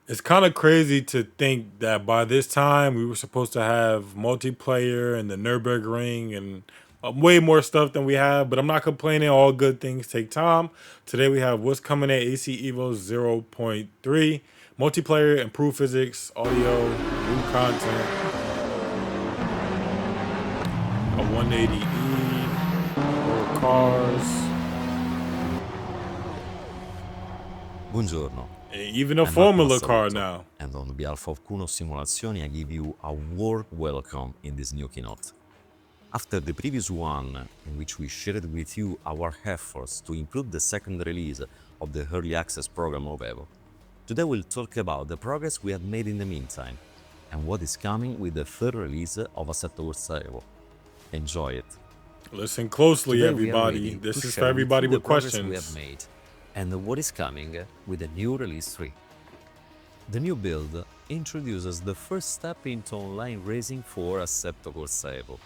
It's kind of crazy to think that by this time we were supposed to have multiplayer and the Nürburgring and way more stuff than we have, but I'm not complaining. All good things take time. Today we have what's coming at AC Evo 0.3, multiplayer, improved physics, audio, new content, a 180E, more cars, Buongiorno, and even a I'm Matteo Formula car Assaluto, now. and on behalf of Kuno Simulazioni, I give you a warm welcome in this new keynote. After the previous one, in which we shared with you our efforts to improve the second release of the Early Access program of EVO, today we'll talk about the progress we have made in the meantime, and what is coming with the third release of Assetto Corsa EVO. Enjoy it! Listen closely, Today we are everybody. ready to This is for share with everybody you the with progress we have questions. made, and what is coming with the new Release 3. The new build introduces the first step into online racing for Assetto Corsa EVO.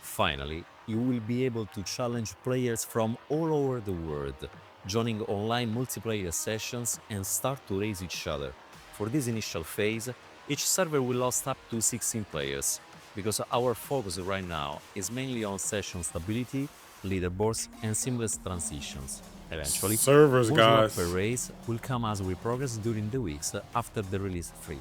Finally, you will be able to challenge players from all over the world, joining online multiplayer sessions and start to race each other. For this initial phase, each server will host up to 16 players, because our focus right now is mainly on session stability, leaderboards, and seamless transitions. Eventually, Servers, more slot per guys. race will come as we progress during the weeks after the release 3.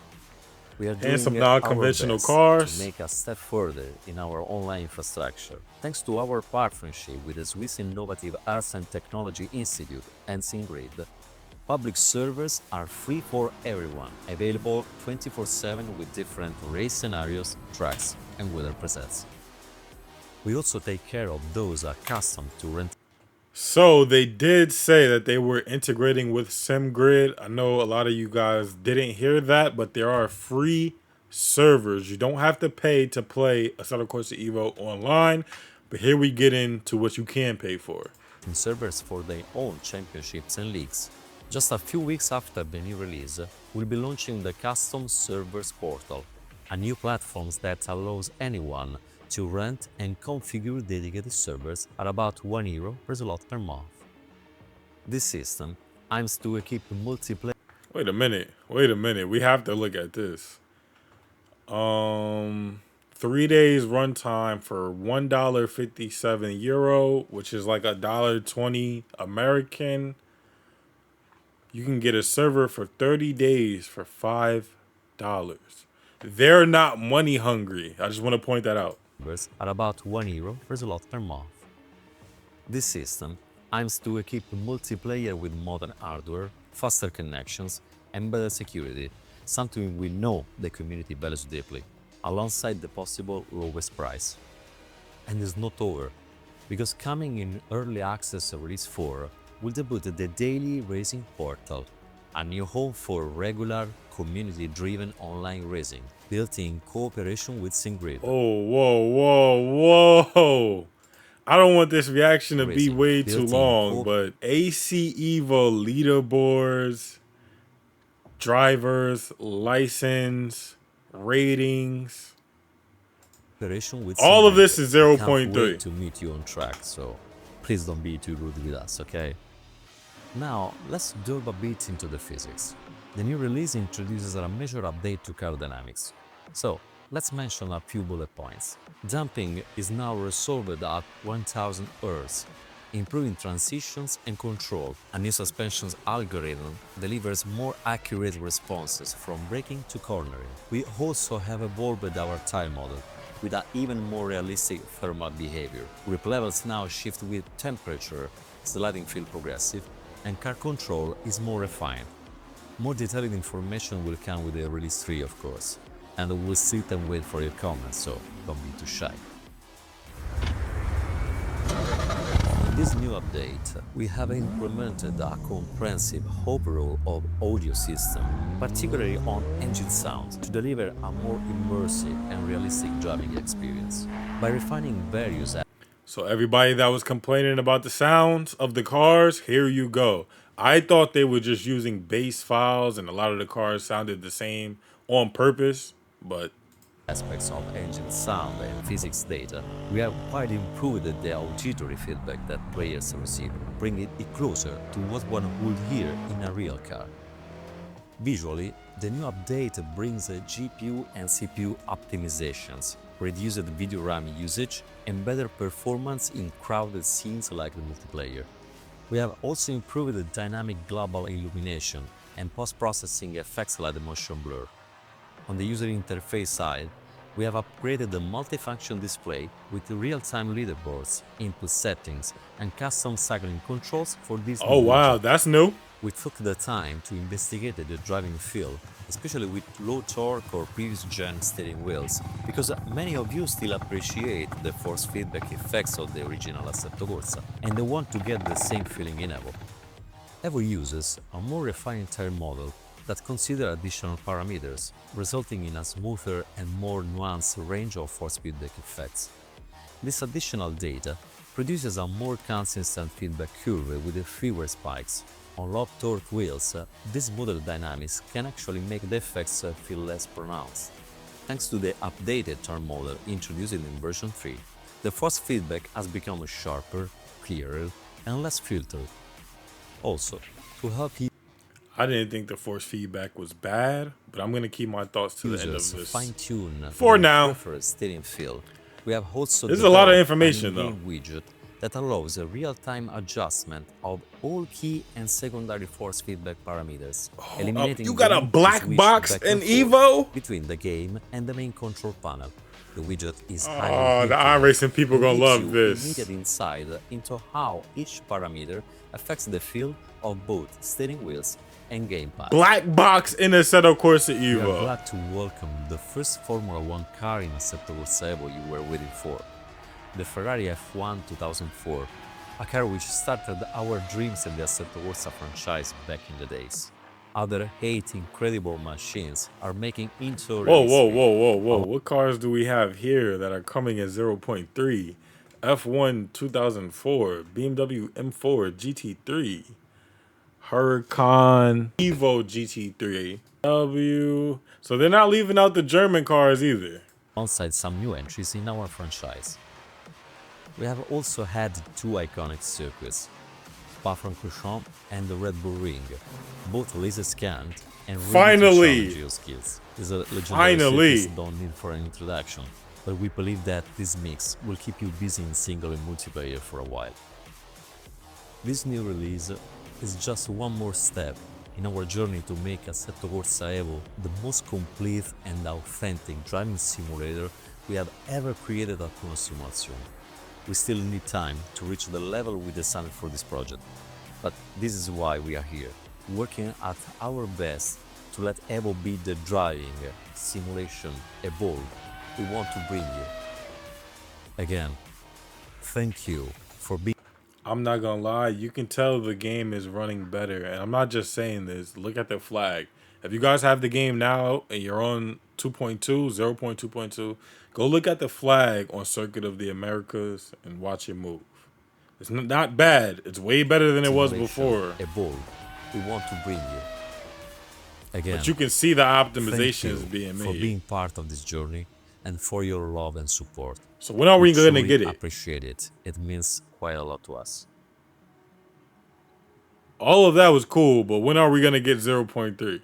We are And some doing our non-conventional best to cars. make a step further in our online infrastructure. Thanks to our partnership with the Swiss Innovative Arts and Technology Institute and SingGrid, public servers are free for everyone, available 24/7 with different race scenarios, tracks, and weather presets. We also take care of those accustomed to rent. So they did say that they were integrating with SimGrid. I know a lot of you guys didn't hear that, but there are free servers. You don't have to pay to play Assetto Corsa Evo online. But here we get into what you can pay for. Servers for their own championships and leagues. Just a few weeks after the new release, we'll be launching the Custom Servers portal, a new platform that allows anyone to rent and configure dedicated servers at about €1 per slot per month. This system aims to equip multiplayer. Wait a minute. Wait a minute. We have to look at this. 3 days runtime for €1.57, which is like $1.20 American. You can get a server for 30 days for $5. They're not money hungry. I just want to point that out. Servers at about €1 per slot per month. This system aims to equip multiplayer with modern hardware, faster connections, and better security, something we know the community values deeply, alongside the possible lowest price. And it's not over, because coming in early access release 4 will debut the Daily Racing Portal, a new home for regular, community-driven online racing, built in cooperation with SingGrid. Oh, whoa, whoa. I don't want this reaction to be Racing, way too built in long, but AC Evo leaderboards, drivers, license, ratings, cooperation with all of SingGrid. this is We can't wait 0.3. to meet you on track, so please don't be too rude with us, okay? Now, let's delve a bit into the physics. The new release introduces a major update to car dynamics. So, let's mention a few bullet points. Damping is now resolved at 1000 Hz, improving transitions and control. A new suspension algorithm delivers more accurate responses from braking to cornering. We also have evolved our tire model with an even more realistic thermal behavior. Grip levels now shift with temperature, sliding feel progressive, and car control is more refined. More detailed information will come with the release 3, of course, and we'll sit and wait for your comments, so don't be too shy. In this new update, we have implemented a comprehensive overhaul of audio system, particularly on engine sound, to deliver a more immersive and realistic driving experience. By refining various. So everybody that was complaining about the sounds of the cars, here you go. I thought they were just using bass files and a lot of the cars sounded the same on purpose, but Aspects of engine sound and physics data, we have quite improved the auditory feedback that players receive, bringing it closer to what one would hear in a real car. Visually, the new update brings GPU and CPU optimizations, reduced video RAM usage, and better performance in crowded scenes like the multiplayer. We have also improved the dynamic global illumination and post-processing effects like the motion blur. On the user interface side, we have upgraded the multifunction display with real-time leaderboards, input settings, and custom cycling controls for this Oh new wow, widget. that's new. We took the time to investigate the driving feel, especially with low torque or previous gen steering wheels, because many of you still appreciate the force feedback effects of the original Assetto Corsa, and they want to get the same feeling in Evo. Evo uses a more refined tire model that consider additional parameters, resulting in a smoother and more nuanced range of force feedback effects. This additional data produces a more consistent feedback curve with fewer spikes. On low torque wheels, this model dynamics can actually make the effects feel less pronounced. Thanks to the updated turn model introduced in version 3, the force feedback has become sharper, clearer, and less filtered. Also, to help I didn't think the force feedback was bad, but I'm gonna keep my thoughts to the end of users this. fine-tune For their now. preferred steering feel, we have also This is a lot of developed information, an in-game widget that allows a real-time adjustment of all key and secondary force feedback parameters, eliminating You the got a need to black switch box back in and forth Evo? between the game and the main control panel. The widget is highly Oh, the intuitive iRacing people and gonna gives love you this. immediate insight into how each parameter affects the feel of both steering wheels and gamepad. Black box in Assetto Corsa We are EVO. glad to welcome the first Formula 1 car in Assetto Corsa EVO you were waiting for, the Ferrari F1 2004, a car which started our dreams in the Assetto Corsa franchise back in the days. Other 8 incredible machines are making into Whoa, release whoa, history. whoa, whoa, whoa. What cars do we have here that are coming at 0.3? F1 2004, BMW M4 GT3, Huracan Evo GT3, W. So they're not leaving out the German cars either. Alongside some new entries in our franchise. We have also had 2 iconic circuits, Spa-Francorchamps and the Red Bull Ring, both laser scanned and ready Finally! to challenge your skills. These legendary Finally! circuits don't need for an introduction, but we believe that this mix will keep you busy in single and multiplayer for a while. This new release is just one more step in our journey to make Assetto Corsa EVO the most complete and authentic driving simulator we have ever created at Uno Simulazione. We still need time to reach the level we designed for this project, but this is why we are here, working at our best to let EVO be the driving simulation evolve we want to bring you. Again, thank you for being. I'm not gonna lie, you can tell the game is running better. And I'm not just saying this. Look at the flag. If you guys have the game now and you're on 2.2, 0.2.2, go look at the flag on Circuit of the Americas and watch it move. It's not bad. It's way better than it was before. Evolve we want to bring you. Again, But you can see the thank optimizations you being for made. being part of this journey and for your love and support. So when are we gonna truly get it? appreciate it. It means quite a lot to us. All of that was cool, but when are we gonna get 0.3?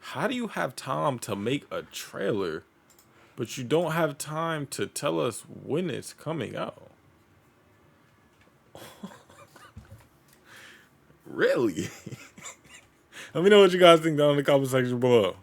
How do you have time to make a trailer, but you don't have time to tell us when it's coming out? Really? Let me know what you guys think down in the comment section below.